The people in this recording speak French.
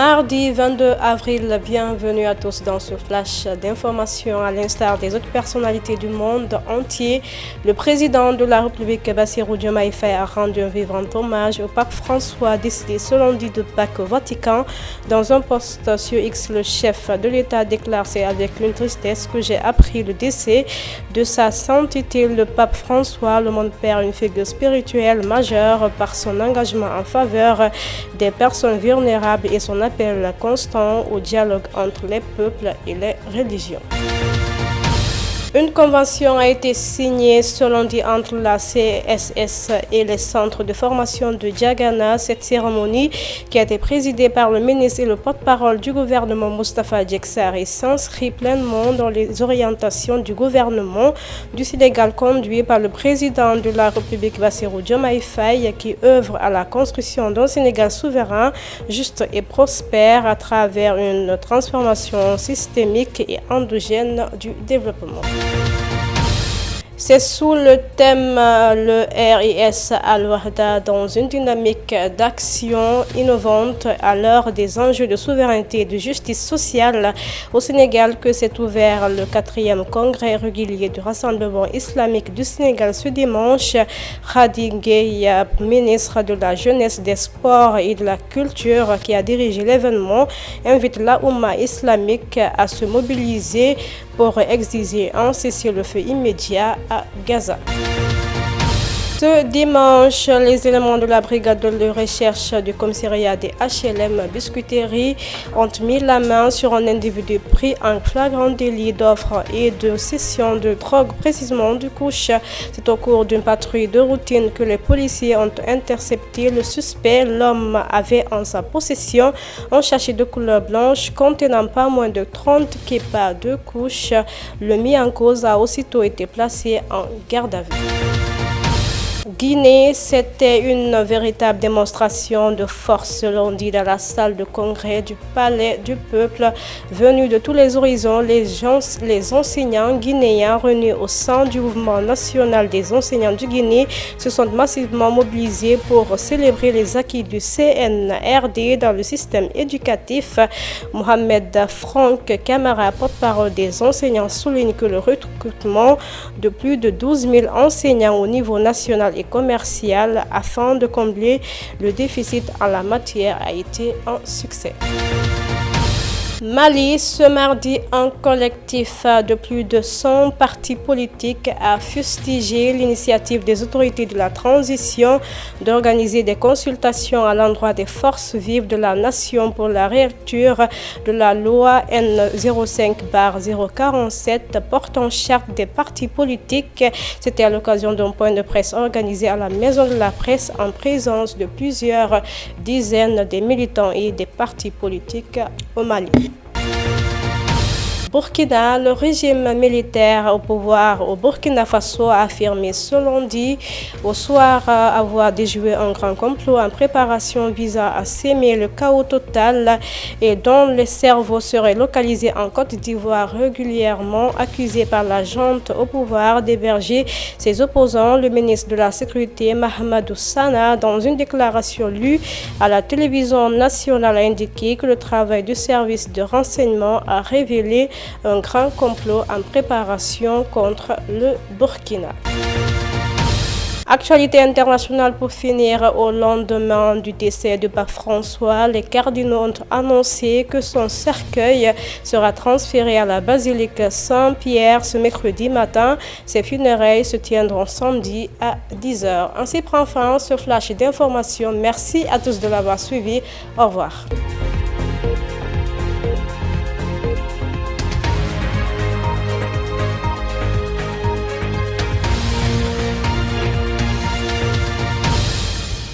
Mardi 22 avril, bienvenue à tous dans ce flash d'information. À l'instar des autres personnalités du monde entier, le président de la République, Bassirou Diomaye Faye, a rendu un vibrant hommage au pape François, décédé ce lundi de Pâques au Vatican. Dans un post sur X, le chef de l'État déclare: c'est avec une tristesse que j'ai appris le décès de sa sainteté le pape François. Le monde perd une figure spirituelle majeure par son engagement en faveur des personnes vulnérables et son appel constant au dialogue entre les peuples et les religions. Une convention a été signée ce lundi entre la CSS et les centres de formation de Diagana. Cette cérémonie, qui a été présidée par le ministre et le porte-parole du gouvernement Moustapha Diacksari, s'inscrit pleinement dans les orientations du gouvernement du Sénégal conduit par le président de la République, Bassirou Diomaye Faye, qui œuvre à la construction d'un Sénégal souverain, juste et prospère à travers une transformation systémique et endogène du développement. C'est sous le thème le RIS Al-Wahda dans une dynamique d'action innovante à l'heure des enjeux de souveraineté et de justice sociale au Sénégal que s'est ouvert le 4e congrès régulier du Rassemblement islamique du Sénégal ce dimanche. Khady Gueye, ministre de la Jeunesse, des Sports et de la Culture, qui a dirigé l'événement, invite la Oumma islamique à se mobiliser pour exiger un cessez-le-feu immédiat à Gaza. Ce dimanche, les éléments de la brigade de recherche du commissariat des HLM Biscuiterie ont mis la main sur un individu pris en flagrant délit d'offre et de cession de drogue, précisément du couche. C'est au cours d'une patrouille de routine que les policiers ont intercepté le suspect. L'homme avait en sa possession un sachet de couleur blanche contenant pas moins de 30 képas de couche. Le mis en cause a aussitôt été placé en garde à vue. Guinée, c'était une véritable démonstration de force ce lundi dans la salle de congrès du Palais du Peuple. Venus de tous les horizons, les enseignants guinéens réunis au sein du mouvement national des enseignants du Guinée se sont massivement mobilisés pour célébrer les acquis du CNRD dans le système éducatif. Mohamed Franck Camara, porte-parole des enseignants, souligne que le recrutement de plus de 12 000 enseignants au niveau national et commercial afin de combler le déficit en la matière a été un succès. Mali, ce mardi, un collectif de plus de 100 partis politiques a fustigé l'initiative des autorités de la transition d'organiser des consultations à l'endroit des forces vives de la nation pour la rélecture de la loi N05/047 portant charte des partis politiques. C'était à l'occasion d'un point de presse organisé à la Maison de la Presse en présence de plusieurs dizaines de militants et des partis politiques au Mali. Burkina, le régime militaire au pouvoir au Burkina Faso a affirmé ce lundi au soir avoir déjoué un grand complot en préparation visant à s'aimer le chaos total et dont les cerveaux seraient localisés en Côte d'Ivoire, régulièrement accusé par la junte au pouvoir d'héberger ses opposants. Le ministre de la Sécurité, Mahamadou Sana, dans une déclaration lue à la télévision nationale, a indiqué que le travail du service de renseignement a révélé un grand complot en préparation contre le Burkina. Actualité internationale pour finir. Au lendemain du décès de pape François, les cardinaux ont annoncé que son cercueil sera transféré à la basilique Saint-Pierre ce mercredi matin. Ses funérailles se tiendront samedi à 10h. Ainsi prend fin ce flash d'information. Merci à tous de l'avoir suivi. Au revoir.